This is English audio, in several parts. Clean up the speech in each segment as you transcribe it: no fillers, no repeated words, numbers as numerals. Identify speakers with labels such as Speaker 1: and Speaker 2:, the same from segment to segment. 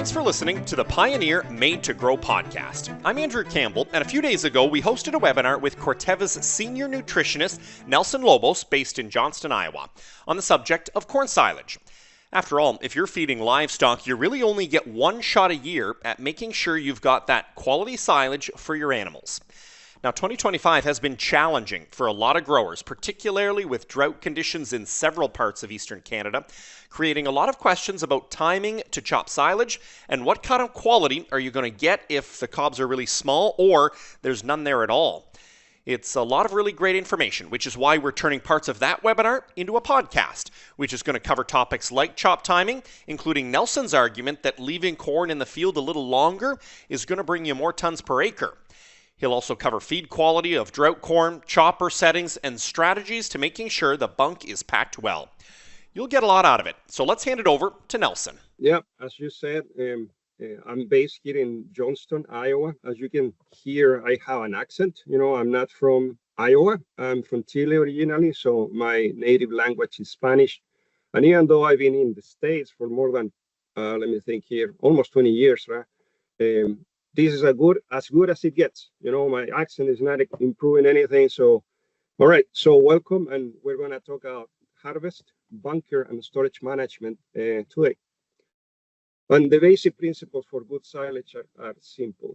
Speaker 1: Thanks for listening to the Pioneer Made to Grow podcast. I'm Andrew Campbell, and a few days ago we hosted a webinar with Corteva's senior nutritionist, Nelson Lobos, based in Johnston, Iowa, on the subject of corn silage. After all, if you're feeding livestock, you really only get one shot a year at making sure you've got that quality silage for your animals. Now, 2025 has been challenging for a lot of growers, particularly with drought conditions in several parts of eastern Canada, creating a lot of questions about timing to chop silage and what kind of quality are you going to get if the cobs are really small or there's none there at all. It's a lot of really great information, which is why we're turning parts of that webinar into a podcast, which is going to cover topics like chop timing, including Nelson's argument that leaving corn in the field a little longer is going to bring you more tons per acre. He'll also cover feed quality of drought corn, chopper settings, and strategies to making sure the bunk is packed well. You'll get a lot out of it, so let's hand it over to Nelson.
Speaker 2: Yeah, as you said, I'm based here in Johnston, Iowa. As you can hear, I have an accent. I'm not from Iowa. I'm from Chile originally, so my native language is Spanish. And even though I've been in the States for more than, almost 20 years, right? This is as good as it gets. My accent is not improving anything. So, all right. So welcome, and we're going to talk about harvest, bunker, and storage management today. And the basic principles for good silage are simple.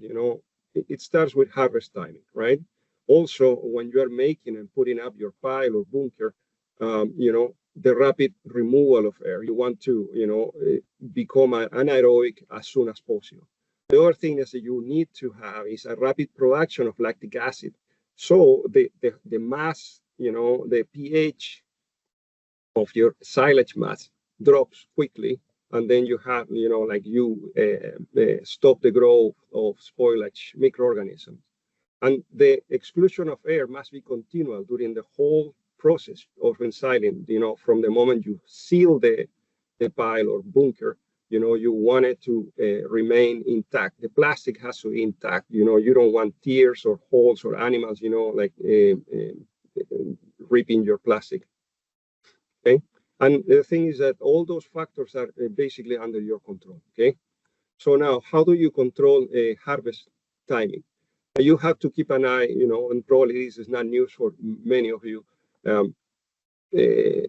Speaker 2: It starts with harvest timing, right? Also, when you are making and putting up your pile or bunker, the rapid removal of air, you want to, become anaerobic as soon as possible. The other thing is that you need to have is a rapid production of lactic acid. So the mass, the pH of your silage mass drops quickly, and then you have, stop the growth of spoilage microorganisms. And the exclusion of air must be continual during the whole process of ensiling, from the moment you seal the pile or bunker. You want it to remain intact. The plastic has to be intact. You don't want tears or holes or animals, ripping your plastic. Okay. And the thing is that all those factors are basically under your control. Okay. So now, how do you control harvest timing? You have to keep an eye, and probably this is not news for many of you.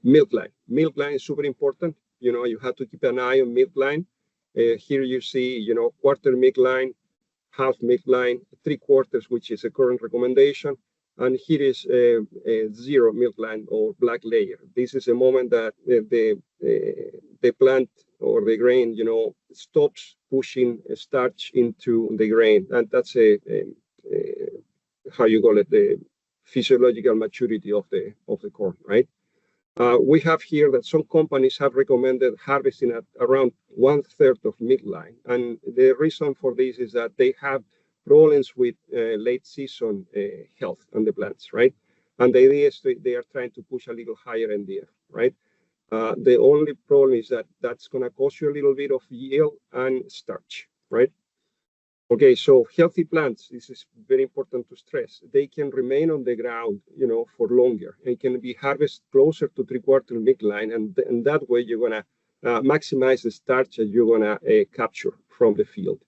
Speaker 2: Milk line. Milk line is super important. You have to keep an eye on milk line. Here you see, quarter milk line, half milk line, 3/4, which is a current recommendation. And here is a zero milk line or black layer. This is a moment that the plant or the grain, stops pushing starch into the grain. And that's how you call it, the physiological maturity of the corn, right? We have here that some companies have recommended harvesting at around 1/3 of midline. And the reason for this is that they have problems with late season health on the plants, right? And the idea is they are trying to push a little higher NDF, right? The only problem is that that's going to cost you a little bit of yield and starch, right? Okay, so healthy plants, this is very important to stress. They can remain on the ground, for longer. It can be harvested closer to 3/4 midline, and that way you're going to maximize the starch that you're going to capture from the field.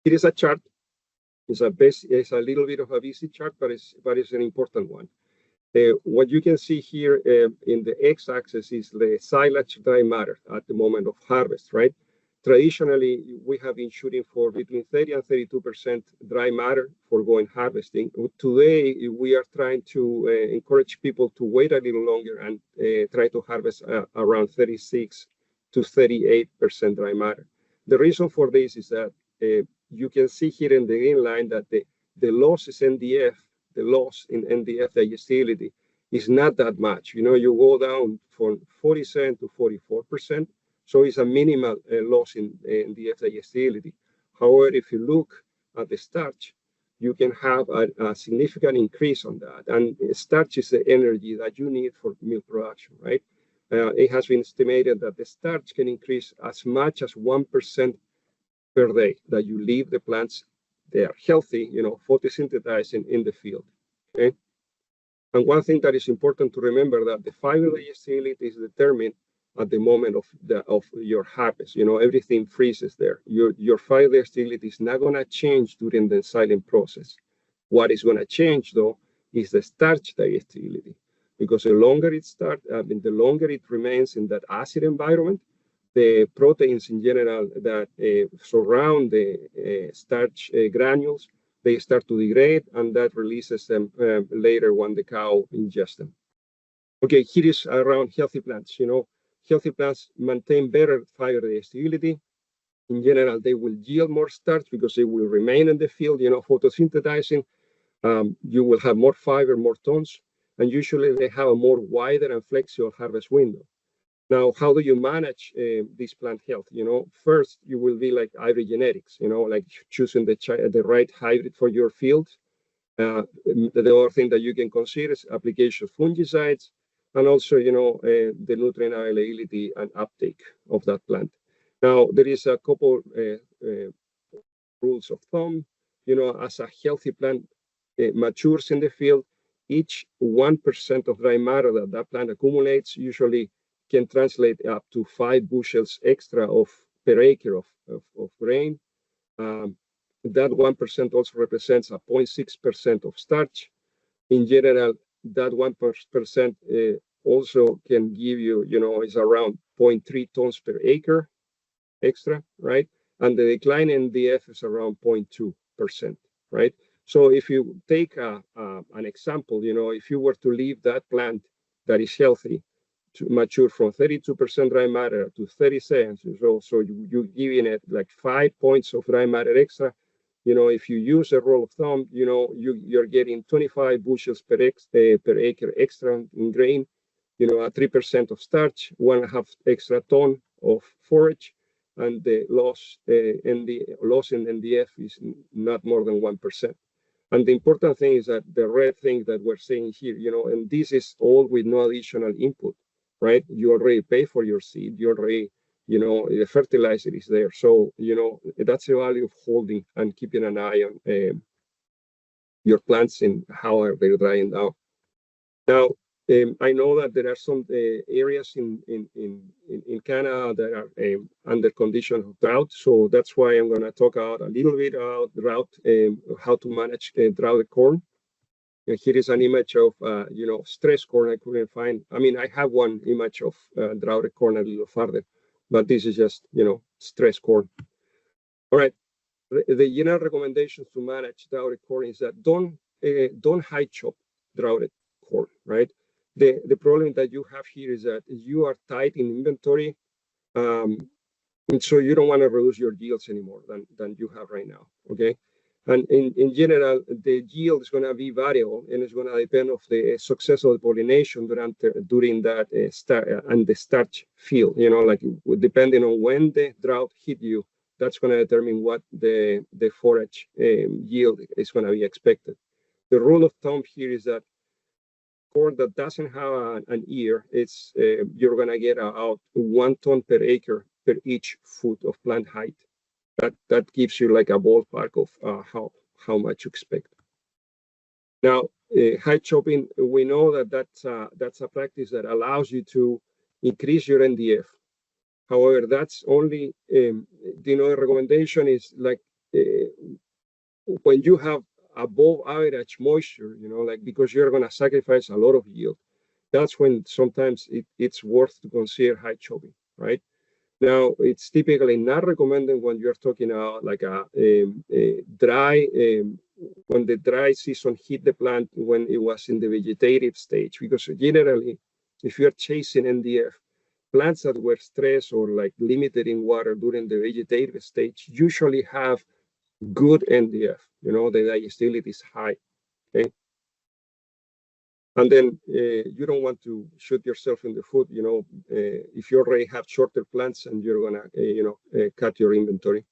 Speaker 2: It is a chart. It's a little bit of a busy chart, but it's an important one. What you can see here in the x-axis is the silage dry matter at the moment of harvest, right? Traditionally, we have been shooting for between 30 and 32% dry matter for going harvesting. Today, we are trying to encourage people to wait a little longer and try to harvest around 36 to 38% dry matter. The reason for this is that you can see here in the green line that the loss is NDF, the loss in NDF digestibility is not that much. You go down from 47 to 44%. So it's a minimal loss in the digestibility. However, if you look at the starch, you can have a significant increase on that. And starch is the energy that you need for milk production, right? It has been estimated that the starch can increase as much as 1% per day that you leave the plants. They are healthy, photosynthesizing in the field, okay? And one thing that is important to remember that the fiber digestibility is determined at the moment of your harvest. Everything freezes there. Your fire digestibility is not going to change during the silent process. What is going to change though is the starch digestibility, because the longer the longer it remains in that acid environment, the proteins in general that surround the starch granules, they start to degrade, and that releases them later when the cow ingests them. Okay, here is around healthy plants. Healthy plants maintain better fire digestibility. In general, they will yield more starch because they will remain in the field, photosynthesizing. You will have more fiber, more tons, and usually they have a more wider and flexible harvest window. Now, how do you manage this plant health? First, you will be like hybrid genetics, like choosing the right hybrid for your field. The other thing that you can consider is application of fungicides, and also, the nutrient availability and uptake of that plant. Now, there is a couple rules of thumb. As a healthy plant matures in the field, each 1% of dry matter that plant accumulates usually can translate up to 5 bushels extra per acre of grain. That 1% also represents a 0.6% of starch. In general, that 1% also can give you, is around 0.3 tons per acre extra, right? And the decline in DF is around 0.2%, right? So if you take an example, if you were to leave that plant that is healthy to mature from 32% dry matter to 37, so you're giving it like 5 points of dry matter extra. If you use a rule of thumb, you're getting 25 bushels per acre extra in grain, at 3% of starch, 1.5 extra ton of forage, and the loss in NDF is not more than 1%. And the important thing is that the red thing that we're saying here, and this is all with no additional input, right? You already pay for your seed, you already, the fertilizer is there. So, that's the value of holding and keeping an eye on your plants and how are they drying down. Now, I know that there are some areas in Canada that are under condition of drought. So that's why I'm going to talk a little bit about drought, how to manage droughted corn. Here is an image of, stress corn. I couldn't find. I have one image of droughted corn a little farther, but this is just, stress corn. All right. The general recommendations to manage droughted corn is that don't high chop droughted corn, right? The problem that you have here is that you are tight in inventory, and so you don't want to reduce your yields anymore than you have right now, okay? And in general, the yield is going to be variable, and it's going to depend on the success of the pollination during that and the starch field. Like depending on when the drought hit you, that's going to determine what the forage yield is going to be expected. The rule of thumb here is that corn that doesn't have an ear, you're going to get out 1 ton per acre per each foot of plant height. That gives you like a ballpark of how much you expect. Now, high chopping, we know that's a practice that allows you to increase your NDF. However, that's only, the recommendation is like when you have above average moisture, because you're going to sacrifice a lot of yield, that's when sometimes it's worth to consider high chopping, right? Now, it's typically not recommended when you're talking about like a dry, when the dry season hit the plant when it was in the vegetative stage, because generally, if you're chasing NDF, plants that were stressed or like limited in water during the vegetative stage usually have good NDF, the digestibility is high, okay? And then you don't want to shoot yourself in the foot, if you already have shorter plants and you're gonna, cut your inventory.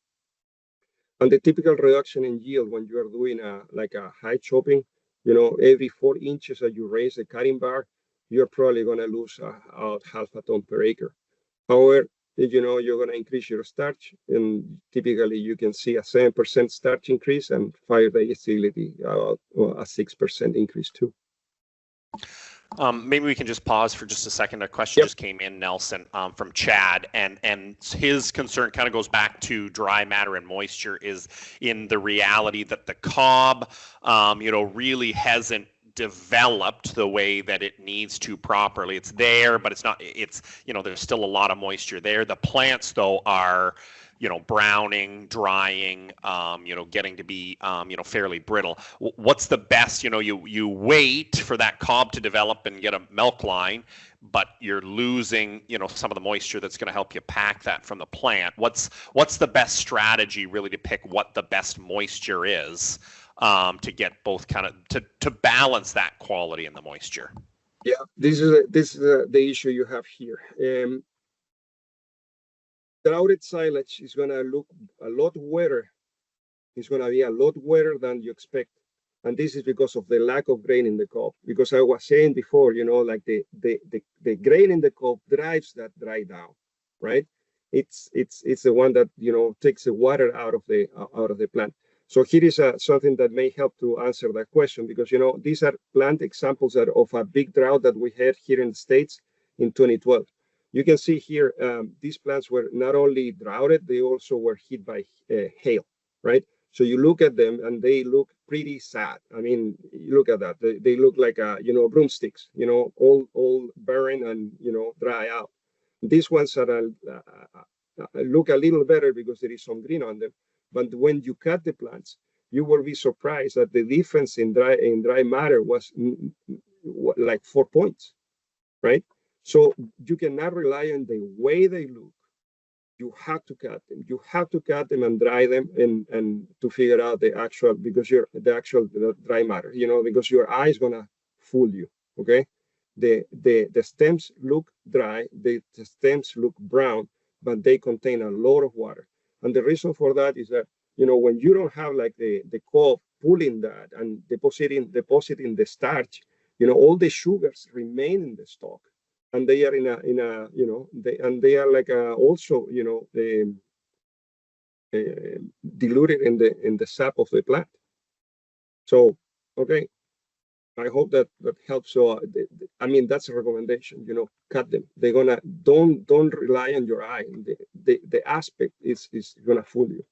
Speaker 2: And the typical reduction in yield when you are doing like a high chopping, every 4 inches that you raise the cutting bar, you're probably gonna lose about 0.5 ton per acre. However, you're going to increase your starch, and typically you can see a 7% starch increase and fire digestibility about a 6% increase too.
Speaker 1: Maybe we can just pause for just a second. A question just came in, Nelson, from Chad, and his concern kind of goes back to dry matter and moisture is in the reality that the cob, really hasn't developed the way that it needs to properly. It's there, but it's not, there's still a lot of moisture there. The plants, though, are browning, drying, getting to be, fairly brittle. What's the best, you wait for that cob to develop and get a milk line, but you're losing, some of the moisture that's going to help you pack that from the plant. What's the best strategy really to pick what the best moisture is, to get both kind of, to balance that quality and the moisture?
Speaker 2: Yeah, this is the issue you have here. Droughted silage is going to look a lot wetter. It's going to be a lot wetter than you expect. And this is because of the lack of grain in the cob. Because I was saying before, like the grain in the cob drives that dry down, right? It's the one that, takes the water out of the plant. So here is something that may help to answer that question, because, these are plant examples of a big drought that we had here in the States in 2012. You can see here, these plants were not only droughted, they also were hit by hail, right? So you look at them and they look pretty sad. I mean, you look at that, they look like, broomsticks, all barren and, dry out. These ones are, look a little better because there is some green on them. But when you cut the plants, you will be surprised that the difference in dry matter was like 4 points, right? So you cannot rely on the way they look. You have to cut them. You have to cut them and dry them and to figure out the actual dry matter, because your eye is gonna fool you. Okay. The stems look dry, the stems look brown, but they contain a lot of water. And the reason for that is that, when you don't have like the cob pulling that and depositing the starch, all the sugars remain in the stalk. And they are they are like also diluted in the sap of the plant. So okay, I hope that helps. So I mean, that's a recommendation. Cut them. They're gonna don't rely on your eye. The aspect is gonna fool you.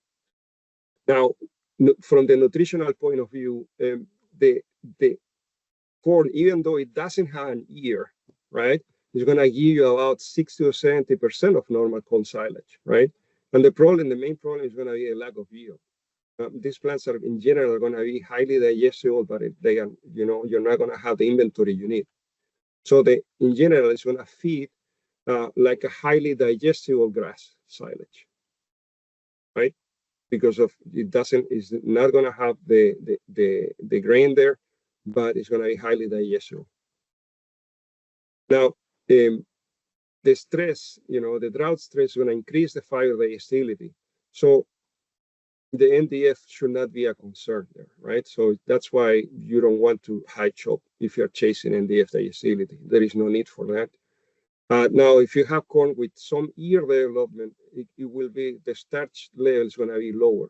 Speaker 2: Now, from the nutritional point of view, the corn, even though it doesn't have an ear, right? It's going to give you about 60 or 70% of normal corn silage, right? And the main problem is going to be a lack of yield. These plants are, in general, going to be highly digestible, but if they are, you're not going to have the inventory you need. So in general, it's going to feed like a highly digestible grass silage, right? Because it's not going to have the grain there, but it's going to be highly digestible. Now, the stress, the drought stress is going to increase the fiber digestibility. So the NDF should not be a concern there, right? So that's why you don't want to high chop if you're chasing NDF digestibility. There is no need for that. Now, if you have corn with some ear development, it will be, the starch level is going to be lower.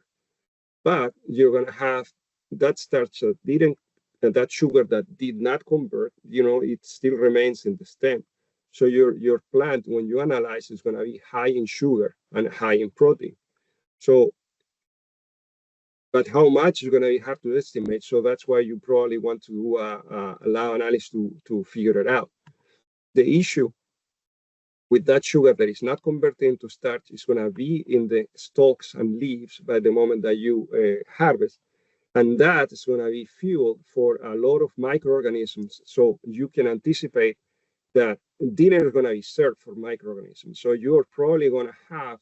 Speaker 2: But you're going to have that starch that didn't, that sugar that did not convert, it still remains in the stem. So your plant, when you analyze, is going to be high in sugar and high in protein. So, but how much is going to be hard to estimate. So that's why you probably want to allow analysis to figure it out. The issue with that sugar that is not converted into starch is going to be in the stalks and leaves by the moment that you harvest. And that is going to be fuel for a lot of microorganisms. So you can anticipate that dinner is going to be served for microorganisms. So you're probably going to have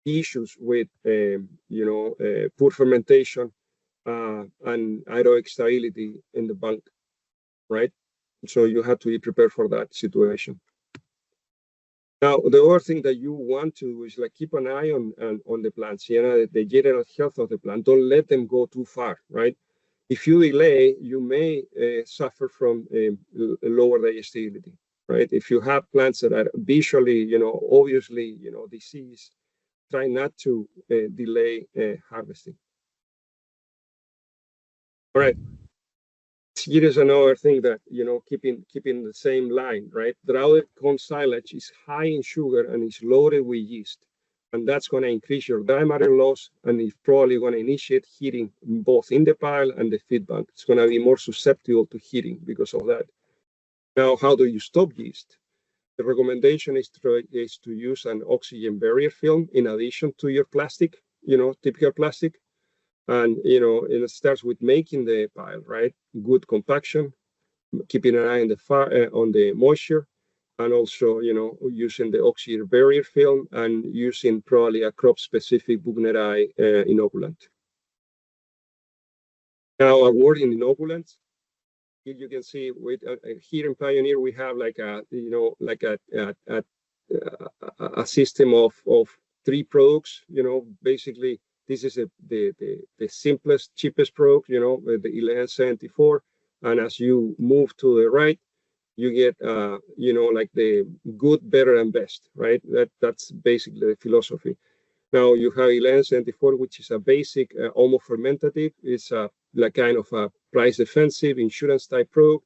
Speaker 2: issues with, poor fermentation and aerobic stability in the bank, right? So you have to be prepared for that situation. Now, the other thing that you want to do is like keep an eye on the plants, the general health of the plant. Don't let them go too far, right? If you delay, you may suffer from lower digestibility, right? If you have plants that are visually, obviously, diseased, try not to delay harvesting. All right. Here is another thing that, keeping the same line, right? Droughted corn silage is high in sugar and is loaded with yeast. And that's going to increase your dry matter loss, and it's probably going to initiate heating both in the pile and the feed bank. It's going to be more susceptible to heating because of that. Now, how do you stop yeast? The recommendation is to use an oxygen barrier film in addition to your plastic, typical plastic. And, it starts with making the pile, right? Good compaction, keeping an eye on on the moisture, and also, using the oxygen barrier film and using probably a crop-specific Buchneri inoculant. Now, a word in innoculants. Here you can see with here in Pioneer we have like a system of 3 products. Basically this is the simplest, cheapest product. The 1174, and as you move to the right, you get like the good, better, and best, right? That's basically the philosophy. Now you have 1174, which is a basic fermentative. It's like kind of a price defensive insurance type product.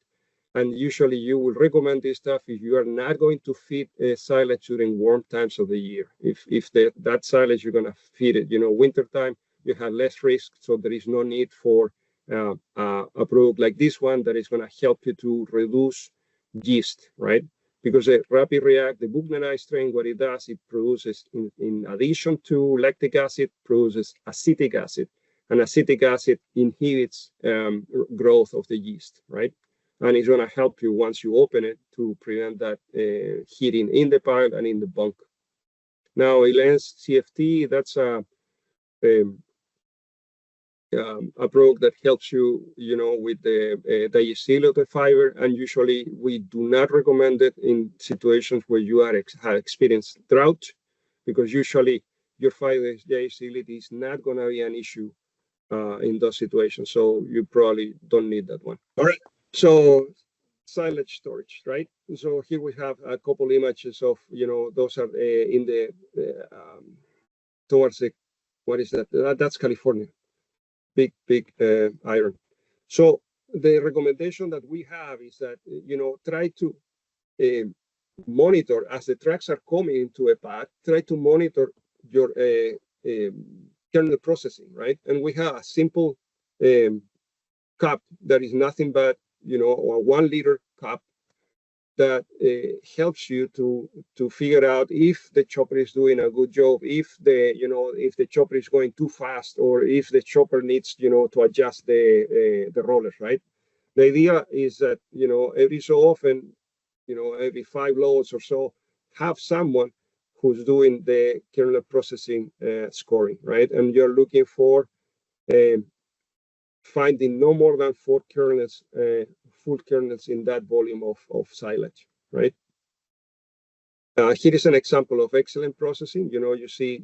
Speaker 2: And usually you will recommend this stuff if you are not going to feed silage during warm times of the year. If that silage you're going to feed it, winter time, you have less risk. So there is no need for a product like this one that is going to help you to reduce yeast, right? Because the Rapid React, the Buchneri strain, what it does, it produces, in addition to lactic acid, produces acetic acid. And acetic acid inhibits growth of the yeast, right? And it's going to help you once you open it to prevent that heating in the pile and in the bunk. Now, Elance CFT, that's a product that helps you, with the digestibility of the fiber. And usually we do not recommend it in situations where you have experienced drought, because usually your fiber digestibility is not going to be an issue in those situations. So you probably don't need that one. All right. So silage storage, right? So here we have a couple images of, those are in the towards the, what is that? That's California. Big iron. So the recommendation that we have is that, try to monitor as the trucks are coming into a pad, try to monitor your kernel processing, right? And we have a simple cup that is nothing but, a 1 liter cup that helps you to figure out if the chopper is doing a good job, if the chopper is going too fast, or if the chopper needs, to adjust the rollers, right? The idea is that, every so often, every 5 loads or so, have someone who's doing the kernel processing scoring, right? And you're looking for finding no more than 4 kernels, full kernels in that volume of silage, right? Here is an example of excellent processing. You see,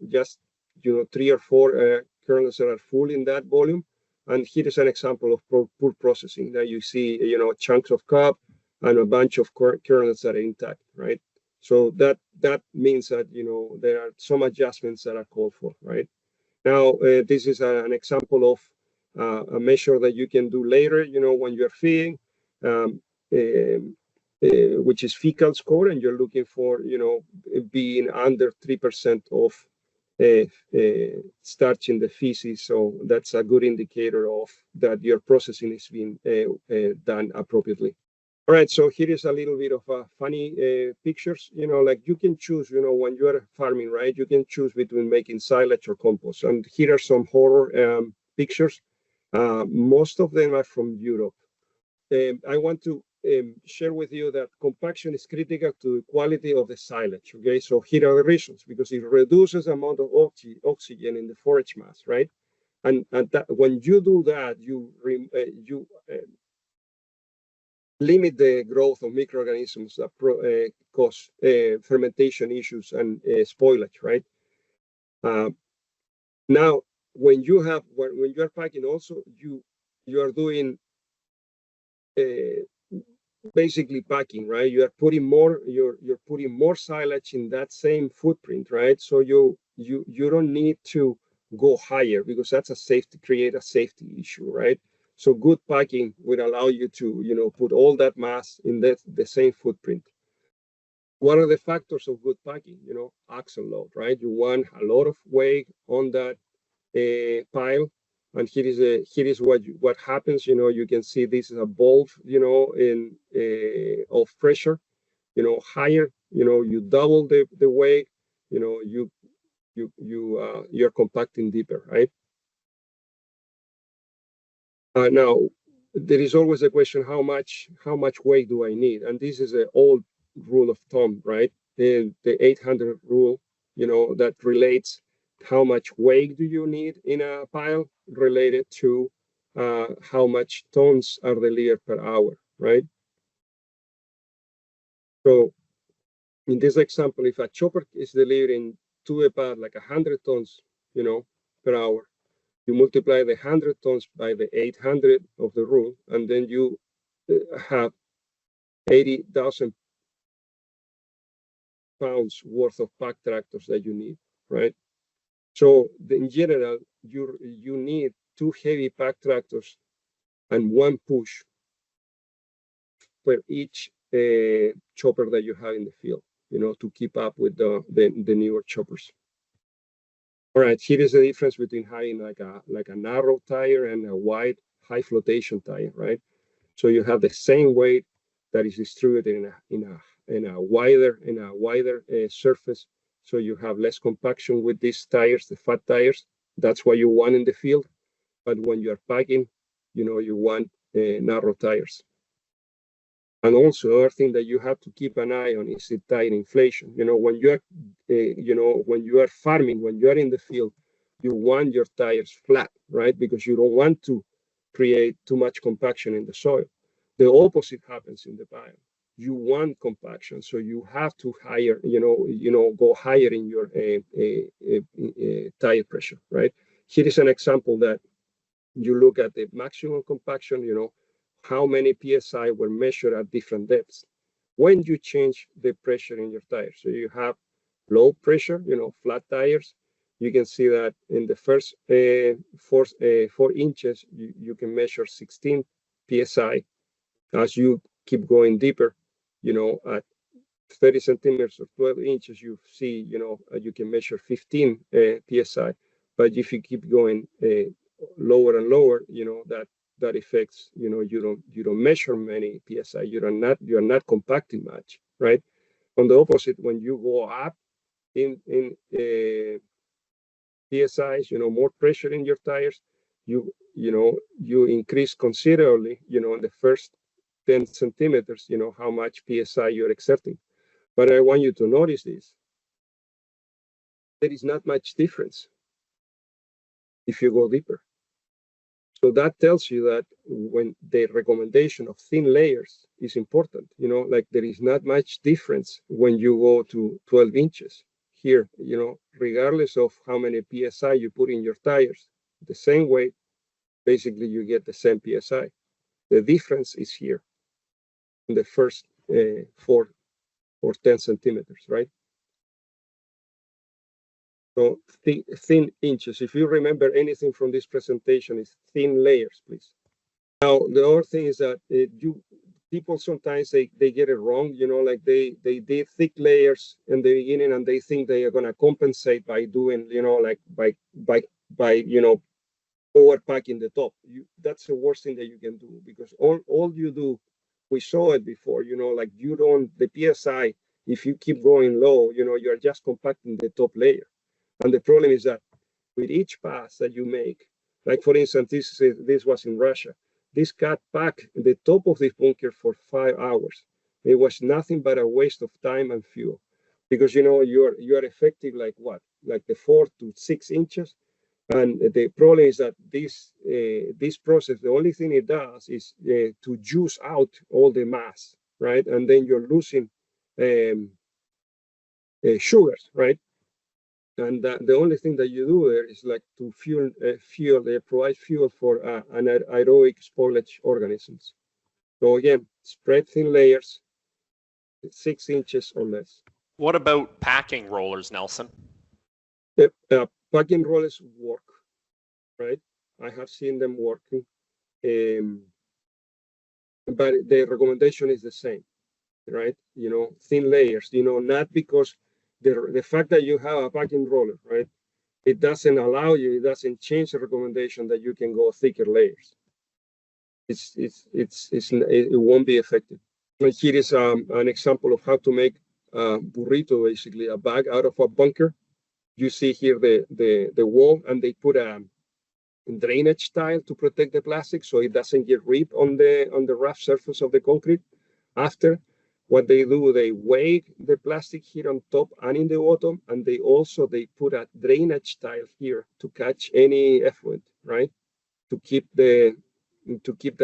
Speaker 2: just 3 or 4 kernels that are full in that volume. And here is an example of poor processing that you see, chunks of cob and a bunch of kernels that are intact, right? So that means that, there are some adjustments that are called for, right? Now, this is an example of a measure that you can do later, when you're feeding, which is fecal score, and you're looking for, being under 3% of starch in the feces. So that's a good indicator of that your processing is being done appropriately. All right, so here is a little bit of funny pictures. Like you can choose, when you are farming, right? You can choose between making silage or compost. And here are some horror pictures. Most of them are from Europe. I want to share with you that compaction is critical to the quality of the silage. Okay, so here are the reasons: because it reduces the amount of oxygen in the forage mass, right? And when you do that, you limit the growth of microorganisms that cause fermentation issues and spoilage, right? Now, when you are packing, also you are doing basically packing, right? You are putting more, you're putting more silage in that same footprint, right? So you don't need to go higher, because that's create a safety issue, right? So good packing will allow you to, put all that mass in the same footprint. What are the factors of good packing? Axle load, right? You want a lot of weight on that pile. And here is what happens. You can see this is a bulb, of pressure. Higher. You double the weight. You're compacting deeper, right? Now, there is always a question: how much weight do I need? And this is an old rule of thumb, right? The 800 rule, that relates how much weight do you need in a pile related to how much tons are delivered per hour, right? So in this example, if a chopper is delivering to a pad like 100 tons, per hour, you multiply the 100 tons by the 800 of the rule, and then you have 80,000 pounds worth of pack tractors that you need, right? So in general, you need 2 heavy pack tractors and 1 push for each chopper that you have in the field, to keep up with the newer choppers. All right, here is the difference between having like a narrow tire and a wide high flotation tire, right? So you have the same weight that is distributed in a wider surface. So you have less compaction with these tires, the fat tires. That's what you want in the field. But when you are packing, you want narrow tires. And also, another thing that you have to keep an eye on is the tire inflation. When you are farming, when you are in the field, you want your tires flat, right? Because you don't want to create too much compaction in the soil. The opposite happens in the pile. You want compaction, so you have to go higher in your tire pressure, right? Here is an example that you look at the maximum compaction, how many psi were measured at different depths when you change the pressure in your tires. So you have low pressure, flat tires. You can see that in the first 4 inches, you can measure 16 psi. As you keep going deeper, at 30 centimeters or 12 inches, you see, you can measure 15 psi. But if you keep going lower and lower, that affects, you don't measure many psi. You're not compacting much, right? On the opposite, when you go up in psi's, more pressure in your tires, you increase considerably, in the first 10 centimeters, how much psi you're exerting. But I want you to notice this. There is not much difference if you go deeper. So that tells you that when the recommendation of thin layers is important, like there is not much difference when you go to 12 inches here, regardless of how many psi you put in your tires, the same weight, basically you get the same psi. The difference is here in the first 4 or 10 centimeters, right? So thin inches. If you remember anything from this presentation, is thin layers, please. Now, the other thing is that people sometimes they get it wrong. Like they did thick layers in the beginning, and they think they are going to compensate by doing, like by over packing the top. That's the worst thing that you can do, because all you do, we saw it before. Like the psi. If you keep going low, you're just compacting the top layer. And the problem is that with each pass that you make, like for instance, this was in Russia, this cat packed the top of this bunker for 5 hours. It was nothing but a waste of time and fuel, because you're effective like what, like the 4 to 6 inches, and the problem is that this process, the only thing it does is to juice out all the mass, right? And then you're losing sugars, right? And the only thing that you do there is like to provide fuel for anaerobic spoilage organisms. So again, spread thin layers, 6 inches or less.
Speaker 1: What about packing rollers, Nelson?
Speaker 2: Packing rollers work, right? I have seen them working. but the recommendation is the same, right? Thin layers, not because the fact that you have a packing roller, right? It doesn't change the recommendation that you can go thicker layers. It won't be effective. And here is an example of how to make a burrito, basically a bag out of a bunker. You see here the wall, and they put a drainage tile to protect the plastic so it doesn't get ripped on the rough surface of the concrete. After, what they do, they weigh the plastic here on top and in the bottom, and they put a drainage tile here to catch any effluent, right? To keep that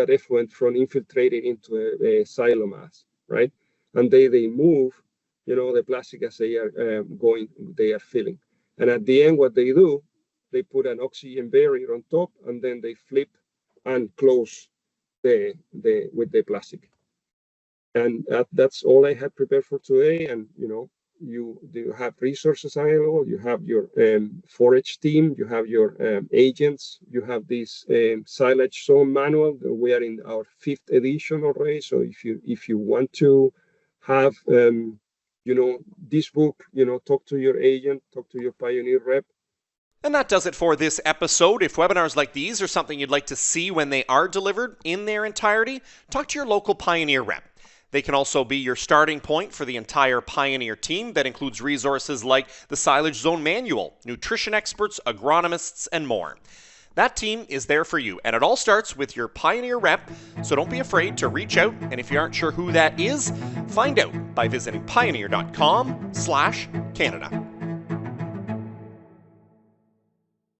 Speaker 2: effluent from infiltrating into a silo mass, right? And they move, the plastic as they are filling. And at the end, what they do, they put an oxygen barrier on top, and then they flip and close with the plastic. And that's all I had prepared for today. And you have resources available. You have your forage team. You have your agents. You have this silage zone manual. We are in our 5th edition already. So if you want to have this book, talk to your agent, talk to your Pioneer rep.
Speaker 1: And that does it for this episode. If webinars like these are something you'd like to see when they are delivered in their entirety, talk to your local Pioneer rep. They can also be your starting point for the entire Pioneer team that includes resources like the Silage Zone Manual, nutrition experts, agronomists, and more. That team is there for you, and it all starts with your Pioneer rep, so don't be afraid to reach out, and if you aren't sure who that is, find out by visiting pioneer.com/Canada.